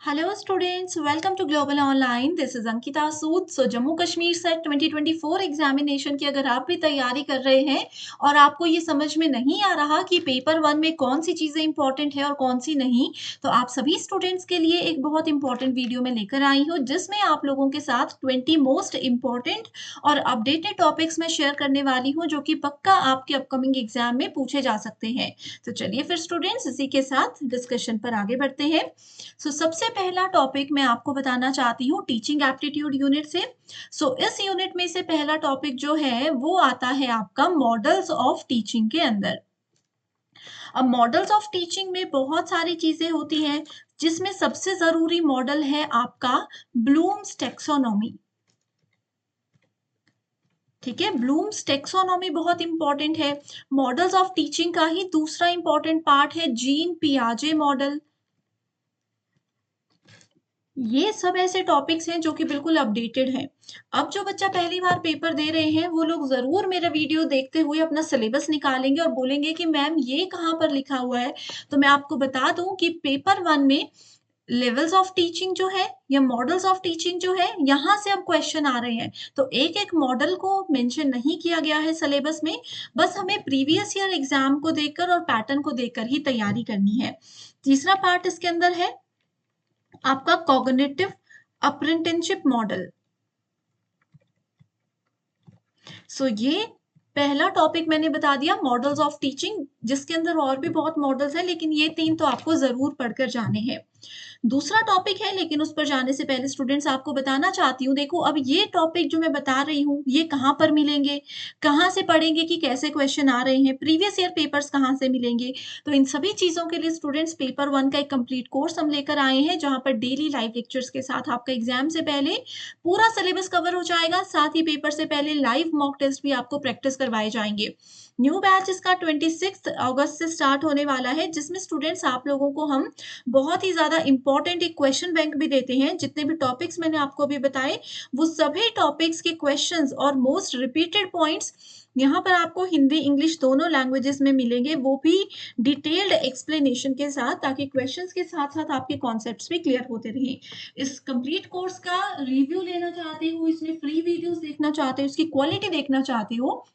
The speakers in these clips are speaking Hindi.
Hello students, welcome to global online. This is Ankita Sood. Jammu Kashmir SET 2024 examination की अगर आप भी तैयारी कर रहे हैं और आपको ये समझ में नहीं आ रहा कि पेपर वन में कौन सी चीज़ें इंपॉर्टेंट है और कौन सी नहीं, तो आप सभी स्टूडेंट्स के लिए एक बहुत इंपॉर्टेंट वीडियो में लेकर आई हूँ, जिसमें आप लोगों के साथ 20 मोस्ट इंपॉर्टेंट और अपडेटेड टॉपिक्स में शेयर करने वाली हूँ, जो कि पक्का आपके अपकमिंग एग्जाम में पूछे जा सकते हैं। तो चलिए फिर स्टूडेंट्स, इसी के साथ डिस्कशन पर आगे बढ़ते हैं। सबसे पहला टॉपिक मैं आपको बताना चाहती हूँ टीचिंग एप्टीट्यूड यूनिट से। इस यूनिट में से पहला टॉपिक जो है वो आता है आपका मॉडल्स ऑफ टीचिंग के अंदर। अब मॉडल्स ऑफ टीचिंग में बहुत सारी चीजें होती हैं, जिसमें सबसे जरूरी मॉडल है आपका ब्लूम्स टेक्सोनॉमी। ठीक है, ब्लूम्स टेक्सोनॉमी बहुत इंपॉर्टेंट है। मॉडल्स ऑफ टीचिंग का ही दूसरा इंपॉर्टेंट पार्ट है जीन पियाजे मॉडल। ये सब ऐसे टॉपिक्स हैं जो कि बिल्कुल अपडेटेड हैं। अब जो बच्चा पहली बार पेपर दे रहे हैं वो लोग ज़रूर मेरा वीडियो देखते हुए अपना सिलेबस निकालेंगे और बोलेंगे कि मैम ये कहाँ पर लिखा हुआ है। तो मैं आपको बता दूं कि पेपर वन में लेवल्स ऑफ टीचिंग जो है या मॉडल्स ऑफ टीचिंग जो है, यहाँ से अब क्वेश्चन आ रहे हैं। तो एक एक मॉडल को मेंशन नहीं किया गया है सिलेबस में, बस हमें प्रीवियस ईयर एग्जाम को देखकर और पैटर्न को देखकर ही तैयारी करनी है। तीसरा पार्ट इसके अंदर है आपका कॉग्निटिव अप्रेंटिसशिप मॉडल। ये पहला टॉपिक मैंने बता दिया मॉडल्स ऑफ टीचिंग, जिसके अंदर और भी बहुत मॉडल्स हैं, लेकिन ये तीन तो आपको जरूर पढ़कर जाने हैं। दूसरा टॉपिक है, लेकिन उस पर जाने से पहले स्टूडेंट्स आपको बताना चाहती हूँ, देखो अब ये टॉपिक जो मैं बता रही हूँ ये कहाँ पर मिलेंगे, कहाँ से पढ़ेंगे, कि कैसे क्वेश्चन आ रहे हैं, प्रीवियस ईयर पेपर्स कहाँ से मिलेंगे। तो इन सभी चीज़ों के लिए स्टूडेंट्स पेपर वन का एक कंप्लीट कोर्स हम लेकर आए हैं, जहाँ पर डेली लाइव लेक्चर्स के साथ आपका एग्जाम से पहले पूरा सिलेबस कवर हो जाएगा। साथ ही पेपर से पहले लाइव मॉक टेस्ट भी आपको प्रैक्टिस करवाए जाएंगे। न्यू बैच इसका 26 अगस्त से स्टार्ट होने वाला है, जिसमें स्टूडेंट्स आप लोगों को हम बहुत ही ज़्यादा इंपॉर्टेंट एक क्वेश्चन बैंक भी देते हैं। जितने भी टॉपिक्स मैंने आपको अभी बताए, वो सभी टॉपिक्स के क्वेश्चंस और मोस्ट रिपीटेड पॉइंट्स यहाँ पर आपको हिंदी इंग्लिश दोनों लैंग्वेजेस में मिलेंगे, वो भी डिटेल्ड एक्सप्लेनेशन के साथ, ताकि क्वेश्चंस के साथ साथ आपके कॉन्सेप्ट्स भी क्लियर होते रहें। इस कंप्लीट कोर्स का रिव्यू लेना चाहते हो, इसमें फ्री वीडियोस देखना चाहते हो, इसकी क्वालिटी देखना चाहते हो,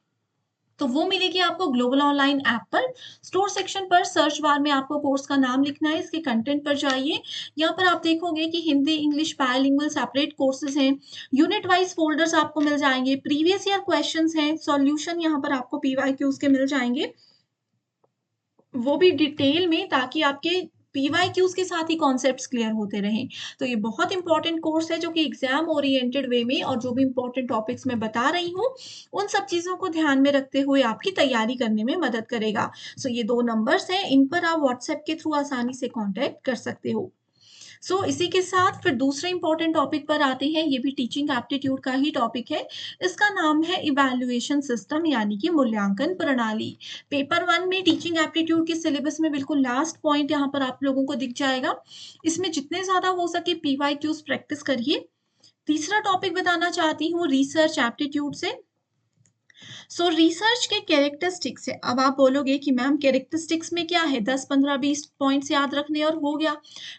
तो वो मिलेगी आपको ग्लोबल ऑनलाइन ऐप पर। स्टोर सेक्शन पर सर्च बार में आपको कोर्स का नाम लिखना है, इसके कंटेंट पर जाइए। यहाँ पर आप देखोगे कि Hindi English bilingual separate courses हैं, यूनिट वाइज फोल्डर्स आपको मिल जाएंगे, प्रीवियस ईयर क्वेश्चंस हैं, सॉल्यूशन यहाँ पर आपको पीवाईक्यूज के मिल जाएंगे, वो भी डिटेल में, ताकि आपके पीवाईक्यूज के साथ ही कॉन्सेप्ट्स क्लियर होते रहें। तो ये बहुत इंपॉर्टेंट कोर्स है, जो कि एग्जाम ओरिएंटेड वे में और जो भी इंपॉर्टेंट टॉपिक्स मैं बता रही हूँ उन सब चीज़ों को ध्यान में रखते हुए आपकी तैयारी करने में मदद करेगा। ये 2 नंबर्स हैं, इन पर आप व्हाट्सएप के थ्रू आसानी से कॉन्टैक्ट कर सकते हो। इसी के साथ फिर दूसरे इंपॉर्टेंट टॉपिक पर आते हैं, ये भी टीचिंग एप्टीट्यूड का ही टॉपिक है। इसका नाम है इवैल्यूएशन सिस्टम, यानी कि मूल्यांकन प्रणाली। पेपर वन में टीचिंग एप्टीट्यूड के सिलेबस में बिल्कुल लास्ट पॉइंट यहाँ पर आप लोगों को दिख जाएगा। इसमें जितने ज्यादा हो सके पीवाईक्यूज प्रैक्टिस करिए। तीसरा टॉपिक बताना चाहती हूँ रिसर्च एप्टीट्यूड से। रिसर्च के कैरेक्टरिस्टिक्स है। अब आप बोलोगे कि मैम कैरेक्टरिस्टिक्स में क्या है, 10 15 20 पॉइंट्स याद रखने और हो गया।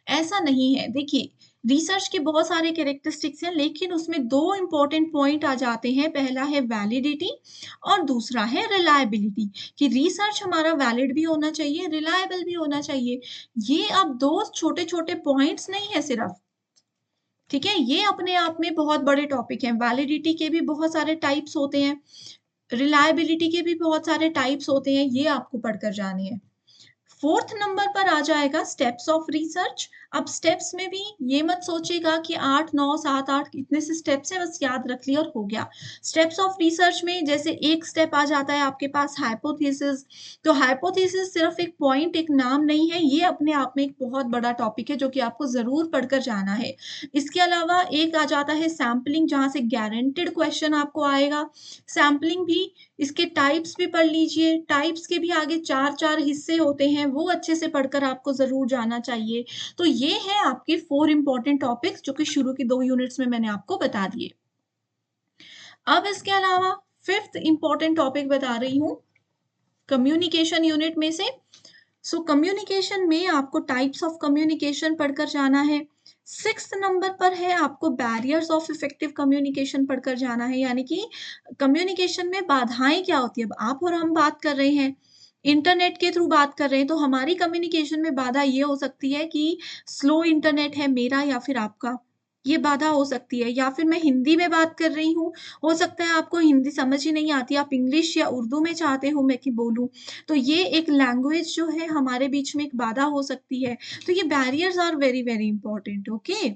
ऐसा नहीं है। देखिए, रिसर्च के बहुत सारे कैरेक्टरिस्टिक्स हैं, लेकिन उसमें दो इंपॉर्टेंट पॉइंट आ जाते हैं। पहला है वैलिडिटी और दूसरा है रिलायबिलिटी, कि रिसर्च हमारा वैलिड भी होना चाहिए, रिलायबल भी होना चाहिए। ये अब दो छोटे छोटे पॉइंट्स नहीं है सिर्फ, ठीक है, ये अपने आप में बहुत बड़े टॉपिक हैं। वैलिडिटी के भी बहुत सारे टाइप्स होते हैं, रिलायबिलिटी के भी बहुत सारे टाइप्स होते हैं, ये आपको पढ़कर जाने हैं। फोर्थ नंबर पर आ जाएगा स्टेप्स ऑफ रिसर्च। अब स्टेप्स में भी ये मत सोचिएगा कि 8 9 7 8 इतने से स्टेप्स है, बस याद रख लिया और हो गया। स्टेप्स ऑफ रिसर्च में जैसे एक स्टेप आ जाता है आपके पास हाइपोथेसिस। तो हाइपोथेसिस सिर्फ एक पॉइंट, एक नाम नहीं है, ये अपने आप में एक बहुत बड़ा टॉपिक है, जो कि आपको जरूर पढ़कर जाना है। इसके अलावा एक आ जाता है सैम्पलिंग, जहां से गारंटेड क्वेश्चन आपको आएगा। सैम्पलिंग भी, इसके टाइप्स भी पढ़ लीजिए। टाइप्स के भी आगे 4 हिस्से होते हैं, वो अच्छे से पढ़कर आपको जरूर जाना चाहिए। तो ये है आपके 4 इंपॉर्टेंट टॉपिक्स, जो कि शुरू की 2 यूनिट्स में मैंने आपको बता दिए। अब इसके अलावा फिफ्थ इंपॉर्टेंट टॉपिक बता रही हूँ कम्युनिकेशन यूनिट में से। कम्युनिकेशन में आपको टाइप्स ऑफ कम्युनिकेशन पढ़कर जाना है। 6th नंबर पर है आपको बैरियर्स ऑफ इफेक्टिव कम्युनिकेशन पढ़कर जाना है, यानी कि कम्युनिकेशन में बाधाएँ क्या होती हैं? अब आप और हम बात कर रहे हैं, इंटरनेट के थ्रू बात कर रहे हैं, तो हमारी कम्युनिकेशन में बाधा ये हो सकती है कि स्लो इंटरनेट है मेरा या फिर आपका, ये बाधा हो सकती है। या फिर मैं हिंदी में बात कर रही हूँ, हो सकता है आपको हिंदी समझ ही नहीं आती, आप इंग्लिश या उर्दू में चाहते हो मैं कि बोलूँ, तो ये एक लैंग्वेज जो है हमारे बीच में एक बाधा हो सकती है। तो ये barriers are very very important, okay.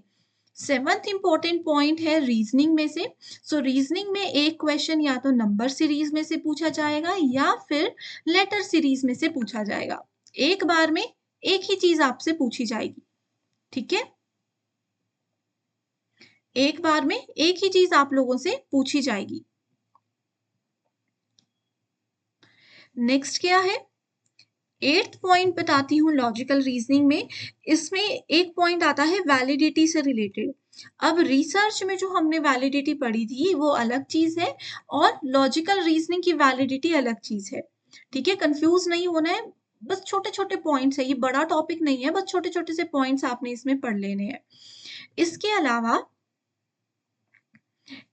Seventh important point है रीजनिंग में से। सो रीजनिंग में एक क्वेश्चन या तो नंबर सीरीज में से पूछा जाएगा या फिर लेटर सीरीज में से पूछा जाएगा। एक बार में एक ही चीज आपसे पूछी जाएगी, ठीक है। एक बार में एक ही चीज आप लोगों से पूछी जाएगी। नेक्स्ट क्या है, 8th पॉइंट बताती हूँ लॉजिकल रीजनिंग में। इसमें एक पॉइंट आता है वैलिडिटी से रिलेटेड। अब रिसर्च में जो हमने वैलिडिटी पढ़ी थी वो अलग चीज है और लॉजिकल रीजनिंग की वैलिडिटी अलग चीज है, ठीक है। कंफ्यूज नहीं होना है, बस छोटे छोटे पॉइंट्स है, ये बड़ा टॉपिक नहीं है, बस छोटे छोटे से पॉइंट्स आपने इसमें पढ़ लेने हैं। इसके अलावा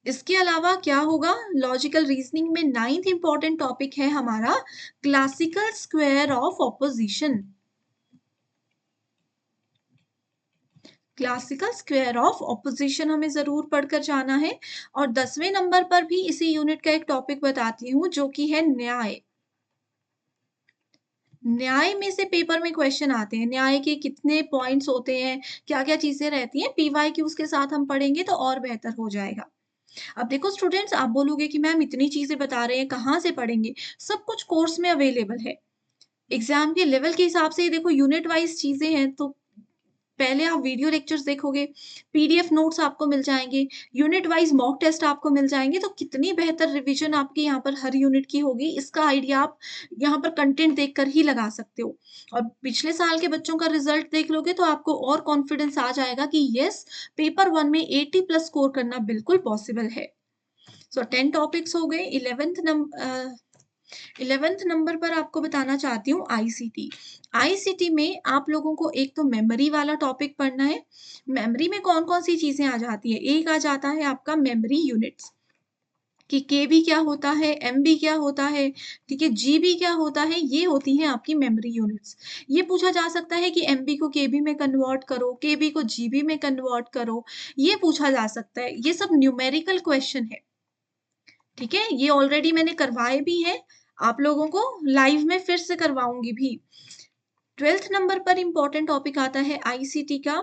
इसके अलावा क्या होगा, लॉजिकल रीजनिंग में 9th इंपॉर्टेंट टॉपिक है हमारा classical square of opposition. Classical square of opposition हमें जरूर पढ़कर जाना है। और 10वें नंबर पर भी इसी यूनिट का एक टॉपिक बताती हूँ जो कि है न्याय। न्याय में से पेपर में क्वेश्चन आते हैं, न्याय के कितने पॉइंट्स होते हैं, क्या क्या चीजें रहती हैं, पीवाईक्यूज के साथ हम पढ़ेंगे तो और बेहतर हो जाएगा। अब देखो स्टूडेंट्स, आप बोलोगे कि मैम इतनी चीजें बता रहे हैं कहाँ से पढ़ेंगे, सब कुछ कोर्स में अवेलेबल है। एग्जाम के लेवल के हिसाब से देखो यूनिट वाइज चीजें हैं, तो पहले आप वीडियो लेक्चर्स देखोगे, पीडीएफ नोट्स आपको मिल जाएँगे, यूनिट वाइज़ मॉक टेस्ट आपको मिल जाएँगे, तो कितनी बेहतर रिवीजन आपकी यहाँ पर हर यूनिट की होगी, इसका आइडिया आप यहाँ पर कंटेंट देखकर ही लगा सकते हो। और पिछले साल के बच्चों का रिज़ल्ट देख लोगे तो आपको और कॉन्फिडेंस आ जाएगा कि येस, पेपर 1 में 80 प्लस स्कोर करना बिल्कुल पॉसिबल है। सो 10 टॉपिक्स हो गए। 11th नंबर पर आपको बताना चाहती हूँ आईसीटी। आईसीटी में आप लोगों को एक तो मेमोरी वाला टॉपिक पढ़ना है। मेमोरी में कौन-कौन सी चीज़ें आ जाती है? एक आ जाता है आपका मेमोरी यूनिट्स कि केबी क्या होता है, एमबी क्या होता है, ठीक है? जीबी क्या होता है? ये होती हैं आपकी मेमोरी यूनिट्स। ये पूछा जा सकता है कि एमबी को केबी में कन्वर्ट करो, केबी को जीबी में कन्वर्ट करो, ये पूछा जा सकता है। ये सब न्यूमेरिकल क्वेश्चन है। ठीक है? ये ऑलरेडी मैंने करवाए भी हैं, आप लोगों को लाइव में फिर से करवाऊँगी भी। 12th नंबर पर इम्पोर्टेंट टॉपिक आता है आईसीटी का।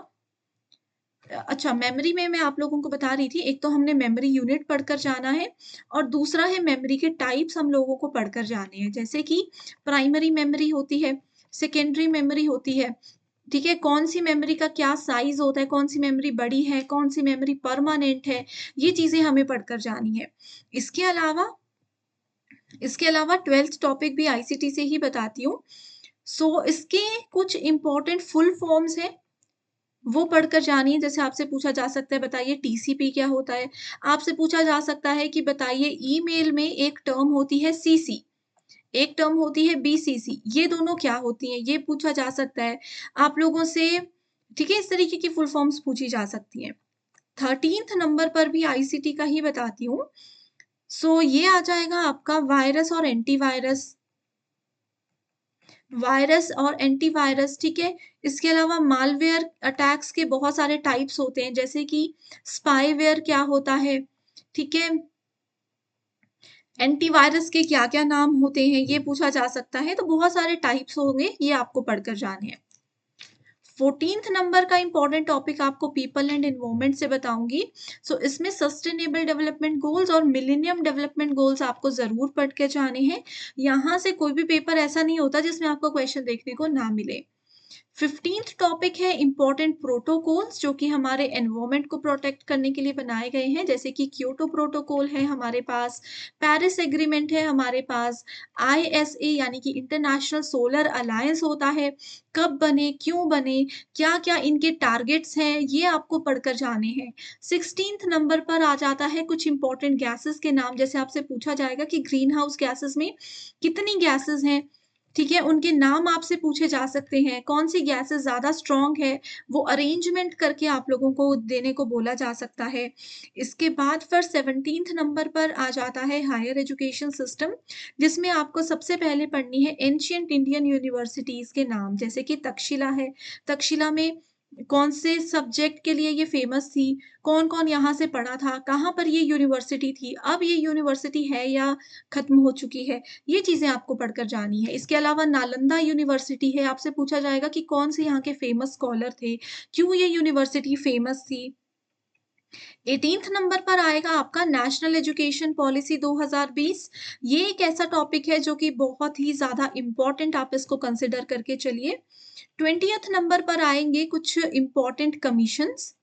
अच्छा, मेमोरी में मैं आप लोगों को बता रही थी, एक तो हमने मेमोरी यूनिट पढ़कर जाना है और दूसरा है मेमोरी के टाइप्स हम लोगों को पढ़कर जाने हैं। जैसे कि प्राइमरी मेमोरी होती है, सेकेंडरी मेमोरी होती है, ठीक है? कौन-सी मेमोरी का क्या साइज़ होता है, कौन-सी मेमोरी बड़ी है, कौन-सी मेमोरी परमानेंट है, ये चीज़ें हमें पढ़कर जानी है। इसके अलावा इसके अलावा 12th टॉपिक भी आईसीटी से ही बताती हूँ। सो इसके कुछ इम्पोर्टेंट फुल फॉर्म्स हैं, वो पढ़कर जानिए। जैसे आपसे पूछा जा सकता है बताइए टीसीपी क्या होता है? आपसे पूछा जा सकता है कि बताइए ईमेल में एक टर्म होती है सीसी, एक टर्म होती है बीसीसी, ये दोनों क्या होती हैं? ये पूछा जा सकता है आप लोगों से, ठीक है? इस तरीके की फुल फॉर्म्स पूछी जा सकती हैं। 13th नंबर पर भी आईसीटी का ही बताती हूँ। सो ये आ जाएगा आपका वायरस और एंटीवायरस, वायरस और एंटीवायरस, ठीक है? इसके अलावा मालवेयर अटैक्स के बहुत सारे टाइप्स होते हैं, जैसे कि स्पाईवेयर क्या होता है, ठीक है? एंटीवायरस के क्या-क्या नाम होते हैं, ये पूछा जा सकता है, तो बहुत सारे टाइप्स होंगे, ये आपको पढ़कर जाने हैं। 14th नंबर का इम्पोर्टेंट टॉपिक आपको पीपल एंड एनवायरनमेंट से बताऊंगी। सो इसमें सस्टेनेबल डेवलपमेंट गोल्स और मिलेनियम डेवलपमेंट गोल्स आपको जरूर पढ़ के जाने हैं। यहाँ से कोई भी पेपर ऐसा नहीं होता जिसमें आपको क्वेश्चन देखने को ना मिले। 15th टॉपिक है इम्पोर्टेंट प्रोटोकॉल्स जो कि हमारे एनवायरनमेंट को प्रोटेक्ट करने के लिए बनाए गए हैं, जैसे कि क्योटो प्रोटोकॉल है हमारे पास, पेरिस एग्रीमेंट है हमारे पास, आईएसए यानी कि इंटरनेशनल सोलर अलायंस होता है, कब बने, क्यों बने, क्या-क्या इनके टारगेट्स हैं, ये आपको पढ़कर जाने हैं। 16th नंबर पर आ जाता है कुछ इम्पोर्टेंट गैसेस के नाम, जैसे आपसे पूछा जाएगा कि ग्रीन हाउस गैसेस में कितनी गैसेस हैं, ठीक है? उनके नाम आपसे पूछे जा सकते हैं, कौन-सी गैसेज़ ज़्यादा स्ट्रॉन्ग है, वो अरेंजमेंट करके आप लोगों को देने को बोला जा सकता है। इसके बाद फिर 17th नंबर पर आ जाता है हायर एजुकेशन सिस्टम, जिसमें आपको सबसे पहले पढ़नी है एंशिएंट इंडियन यूनिवर्सिटीज़ के नाम, जैसे कि तक्षशिला है। तक्षशिला में कौन से सब्जेक्ट के लिए ये फ़ेमस थी, कौन-कौन यहाँ से पढ़ा था, कहाँ पर ये यूनिवर्सिटी थी, अब ये यूनिवर्सिटी है या खत्म हो चुकी है। ये चीज़ें आपको पढ़कर जानी है। इसके अलावा नालंदा यूनिवर्सिटी है, आपसे पूछा जाएगा कि कौन से यहाँ के फ़ेमस स्कॉलर थे, क्यों ये यूनिवर्सिटी फ़ेमस थी। 18th नंबर पर आएगा आपका नेशनल एजुकेशन पॉलिसी 2020। ये एक ऐसा टॉपिक है जो कि बहुत ही ज़्यादा इम्पोर्टेंट, आप इसको कंसिडर करके चलिए। 20th नंबर पर आएँगे कुछ इम्पोर्टेंट कमीशन्स।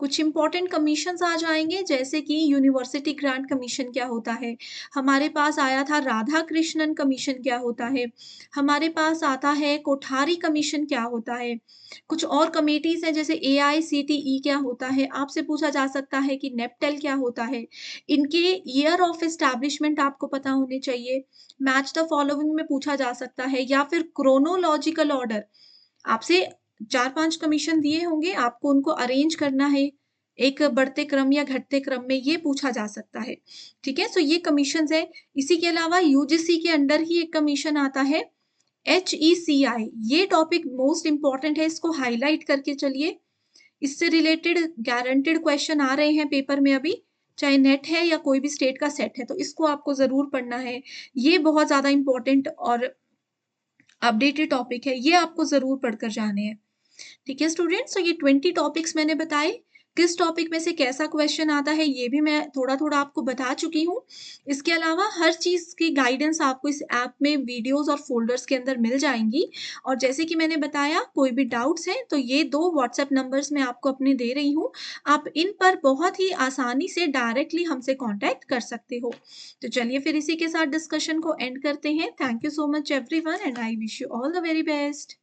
कुछ इम्पोर्टेंट कमीशंस आ जाएँगे, जैसे कि यूनिवर्सिटी ग्रांट कमीशन क्या होता है? हमारे पास आया था राधा कृष्णन कमीशन क्या होता है? हमारे पास आता है कोठारी कमीशन क्या होता है? कुछ और कमिटीज़ हैं जैसे एआईसीटीई क्या होता है? आपसे पूछा जा सकता है कि नेपटेल क्या होता है? इनके ईयर ऑफ एस्टैब्लिशमेंट आपको पता होने चाहिए। मैच द फॉलोइंग में पूछा जा सकता है या फिर क्रोनोलॉजिकल ऑर्डर। आपसे 4-5 कमीशन दिए होंगे, आपको उनको अरेंज करना है, एक बढ़ते क्रम या घटते क्रम में, ये पूछा जा सकता है, ठीक है? सो ये कमीशन्स हैं। इसी के अलावा यूजीसी के अंडर ही एक कमीशन आता है, एचईसीआई। ये टॉपिक मोस्ट इम्पोर्टेंट है, इसको हाइलाइट करके चलिए। इससे रिलेटेड गारंटीड क्वेश्चन आ रहे हैं पेपर में अभी, चाहे नेट है या कोई भी स्टेट का सेट है, तो इसको आपको ज़रूर पढ़ना है। ये बहुत ज़्यादा इम्पोर्टेंट और अपडेटेड टॉपिक है, ये आपको ज़रूर पढ़कर जाने हैं। ठीक है स्टूडेंट्स, तो ये 20 टॉपिक्स मैंने बताए। किस टॉपिक में से कैसा क्वेश्चन आता है ये भी मैं थोड़ा-थोड़ा आपको बता चुकी हूँ। इसके अलावा हर चीज़ की गाइडेंस आपको इस ऐप में वीडियोज़ और फ़ोल्डर्स के अंदर मिल जाएँगी। और जैसे कि मैंने बताया, कोई भी डाउट्स हैं तो ये 2 व्हाट्सएप नंबर्स मैं आपको अपने दे रही हूँ। आप इन पर बहुत ही आसानी से डायरेक्टली हमसे कॉन्टैक्ट कर सकते हो। तो चलिए फिर इसी के साथ डिस्कशन को एंड करते हैं। Thank you so much everyone and I wish you all the very best.